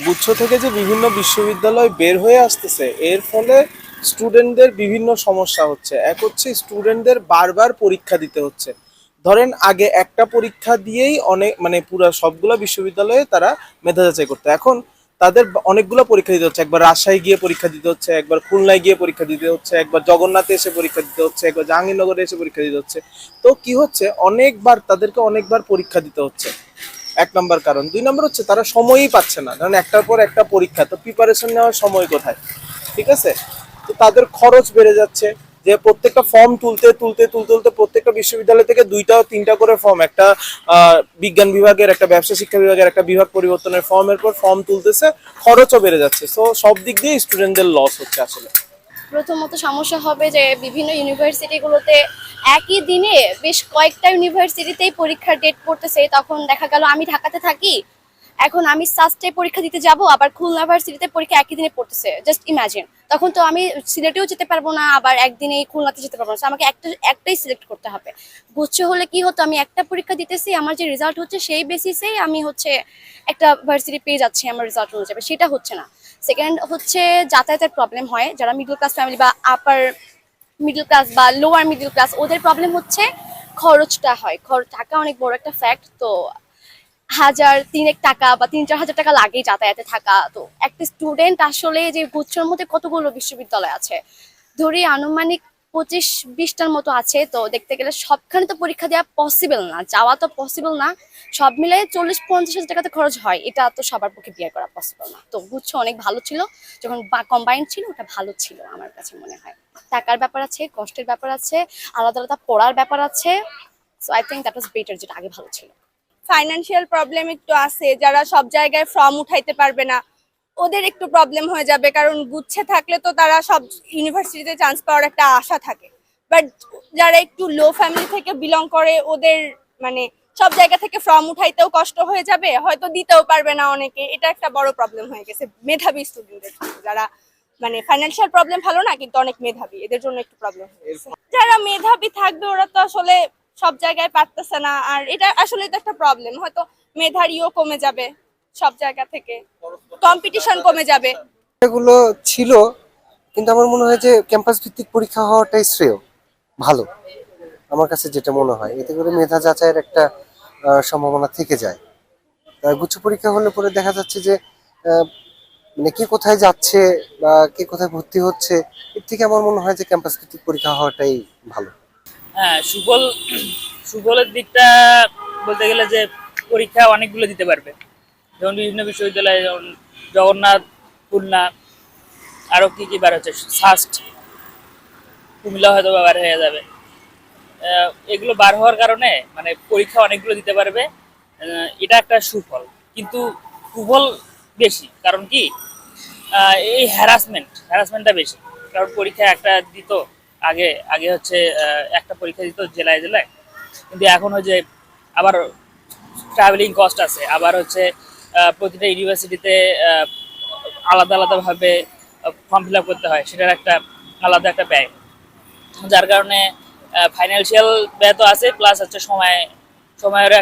গুচ্ছ থেকে যে বিভিন্ন বিশ্ববিদ্যালয় বের হয়ে আসতেছে এর ফলে স্টুডেন্টদের বিভিন্ন সমস্যা হচ্ছে। এক হচ্ছে স্টুডেন্টদের বারবার পরীক্ষা দিতে হচ্ছে। ধরেন আগে একটা পরীক্ষা দিয়েই অনেক মানে পুরো সবগুলো বিশ্ববিদ্যালয়ে তারা মেধা যাচাই করতো, এখন তাদের অনেকগুলো পরীক্ষা দিতে হচ্ছে। একবার রাজশাহী গিয়ে পরীক্ষা দিতে হচ্ছে, একবার খুলনায় গিয়ে পরীক্ষা দিতে হচ্ছে, একবার জগন্নাথে এসে পরীক্ষা দিতে হচ্ছে, একবার জাহাঙ্গীরনগরে এসে পরীক্ষা দিতে হচ্ছে। তো কি হচ্ছে, অনেকবার তাদেরকে অনেকবার পরীক্ষা দিতে হচ্ছে। এক নম্বর কারণ। দুই নম্বর হচ্ছে তারা সময়ই পাচ্ছে না, কারণ একটার পর একটা পরীক্ষা, তো প্রিপারেশন নেওয়ার সময় কোথায়? ঠিক আছে। তো তাদের খরচ বেড়ে যাচ্ছে, যে প্রত্যেকটা ফর্ম তুলতে তুলতে তুলতে তুলতে প্রত্যেকটা বিশ্ববিদ্যালয় থেকে দুইটা তিনটা করে ফর্ম, একটা বিজ্ঞান বিভাগের, একটা ব্যবসা শিক্ষা বিভাগের, একটা বিভাগ পরিবর্তনের ফর্মের পর ফর্ম তুলতেছে, খরচও বেড়ে যাচ্ছে। তো সব দিক দিয়ে স্টুডেন্টদের লস হচ্ছে আসলে। প্রথমত সমস্যা হবে যে বিভিন্ন ইউনিভার্সিটিগুলোতে একই দিনে বেশ কয়েকটা ইউনিভার্সিটিতেই পরীক্ষার ডেট পড়তেছে। তখন দেখা গেল আমি ঢাকাতে থাকি, এখন আমি সাস্টে পরীক্ষা দিতে যাব, আবার খুলনা ভার্সিটিতে পরীক্ষা একই দিনে পড়তেছে। জাস্ট ইমাজিন, তখন তো আমি সিলেটেও যেতে পারবো না, আবার একদিনেই খুলনাতে যেতে পারবো না। আমাকে একটাই সিলেক্ট করতে হবে। গুচ্ছ হলে কি হতো, আমি একটা পরীক্ষা দিতেছি, আমার যে রেজাল্ট হচ্ছে সেই বেসিসেই আমি হচ্ছে একটা ভার্সিটি পেয়ে যাচ্ছি আমার রেজাল্ট অনুযায়ী, সেটা হচ্ছে না। সেকেন্ড হচ্ছে যাতায়াতের প্রবলেম হয়, যারা মিডল ক্লাস ফ্যামিলি বা আপার মিডল ক্লাস বা লোয়ার মিডল ক্লাস, ওদের প্রবলেম হচ্ছে খরচটা হয়। খরচ টাকা অনেক বড় একটা ফ্যাক্ট। তো 1,000-3,000 টাকা বা 3-4 হাজার টাকা লাগেই যাতায়াতে থাকা। তো একটা স্টুডেন্ট আসলে যে গুচ্ছর মধ্যে কতগুলো বিশ্ববিদ্যালয় আছে, ধরি আনুমানিক 25-20টার মতো আছে। তো দেখতে গেলে সবখানে তো পরীক্ষা দেওয়া পসিবল না, যাওয়া তো পসিবল না। সব মিলাই 40-50 হাজার টাকাতে খরচ হয়, এটা তো সবার পক্ষে বিয়ে করা পসিবল না। তো গুচ্ছ অনেক ভালো ছিল, যখন কম্বাইন্ড ছিল ওটা ভালো ছিল আমার কাছে মনে হয়। টাকার ব্যাপার আছে, কষ্টের ব্যাপার আছে, আলাদা আলাদা পড়ার ব্যাপার আছে। So I think that was better, যেটা আগে ভালো ছিল। ফাইনান্সিয়াল প্রবলেম একটু আছে, যারা সব জায়গায় ফর্ম উঠাইতে পারবে না ওদের একটু প্রবলেম হয়ে যাবে, কারণ গুচ্ছে থাকলে তো তারা সব ইউনিভার্সিটিতে চান্স পাওয়ার একটা আশা থাকে। বাট যারা একটু লো ফ্যামিলি থেকে বিলং করে ওদের মানে সব জায়গা থেকে ফর্ম উঠাইতেও কষ্ট হয়ে যাবে, হয়তো দিতেও পারবে না অনেকে। এটা একটা বড় প্রবলেম হয়ে গেছে মেধাবী স্টুডেন্টদের, যারা মানে ফাইনান্সিয়াল প্রবলেম ভালো না কিন্তু অনেক মেধাবী, এদের জন্য একটু প্রবলেম হয়ে গেছে। যারা মেধাবী থাকবে ওরা তো আসলে সব জায়গায় পারতেছে না, আর এটা আসলে তো একটা প্রবলেম। হয়তো মেধারিও কমে যাবে, সব জায়গা থেকে কম্পিটিশন কমে যাবে। এগুলো ছিল, কিন্তু আমার মনে হয় যে ক্যাম্পাস ভিত্তিক পরীক্ষা হওয়াটাই শ্রেয়, ভালো। আমার কাছে যেটা মনে হয়, এতে করে মেধা যাচাইয়ের একটা সম্ভাবনা থেকে যায়। গুচ্ছ পরীক্ষা হলে পরে দেখা যাচ্ছে যে আহ, মানে কে কোথায় যাচ্ছে বা কে কোথায় ভর্তি হচ্ছে, এর থেকে আমার মনে হয় যে ক্যাম্পাস ভিত্তিক পরীক্ষা হওয়াটাই ভালো। হ্যাঁ, সুফলের দিকটা বলতে গেলে যে পরীক্ষা অনেকগুলো দিতে পারবে, যেমন বিভিন্ন বিশ্ববিদ্যালয়ে, যেমন জগন্নাথ, খুলনা, আরো কি কি বার হচ্ছে, সাস্ট, কুমিল্লা হয়তো বার হয়ে যাবে। এগুলো বার হওয়ার কারণে মানে পরীক্ষা অনেকগুলো দিতে পারবে, এটা একটা সুফল। কিন্তু কুফল বেশি, কারণ কি এই হ্যারাসমেন্টটা বেশি। কারণ পরীক্ষা একটা দিত, আগে আগে হচ্ছে একটা পরীক্ষা দিত জেলায় জেলায়, কিন্তু এখন হচ্ছে আবার ট্রাভেলিং কস্ট আছে, আবার হচ্ছে প্রতিটা ইউনিভার্সিটিতে আলাদা আলাদাভাবে ফর্ম ফিল আপ করতে হয়, সেটার একটা আলাদা একটা ব্যয়, যার কারণে ফাইন্যান্সিয়াল ব্যয় তো আছে, প্লাস হচ্ছে সময়েরও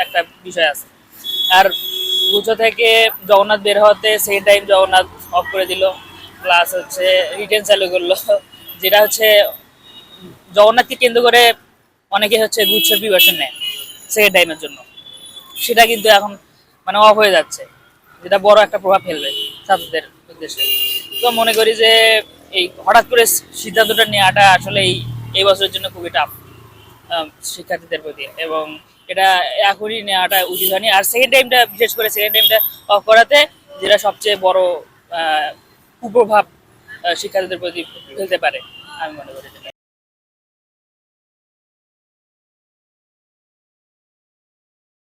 একটা বিষয় আছে। আর গুচ্ছ থেকে জগন্নাথ বের হতে সেকেন্ড টাইম জগন্নাথ অফ করে দিল, প্লাস হচ্ছে রিটেন চালু করলো, যেটা হচ্ছে জগন্নাথকে কেন্দ্র করে অনেকে হচ্ছে গুচ্ছের প্রিপারেশন নেয় সেকেন্ড টাইমের জন্য, সেটা কিন্তু এখন মানে অফ হয়ে যাচ্ছে, যেটা বড় একটা প্রভাব ফেলবে ছাত্রদের উদ্দেশ্যে। তো মনে করি যে এই হঠাৎ করে সিদ্ধান্তটা নেওয়াটা আসলে এই বছরের জন্য খুবই টাফ শিক্ষার্থীদের প্রতি, এবং এটা এখনই নেওয়াটা উচিত হয়নি। আর সেকেন্ড টাইমটা, বিশেষ করে সেকেন্ড টাইমটা অফ করাতে যেটা সবচেয়ে বড় কুপ্রভাব শিক্ষার্থীদের প্রতি ফেলতে পারে আমি মনে করি।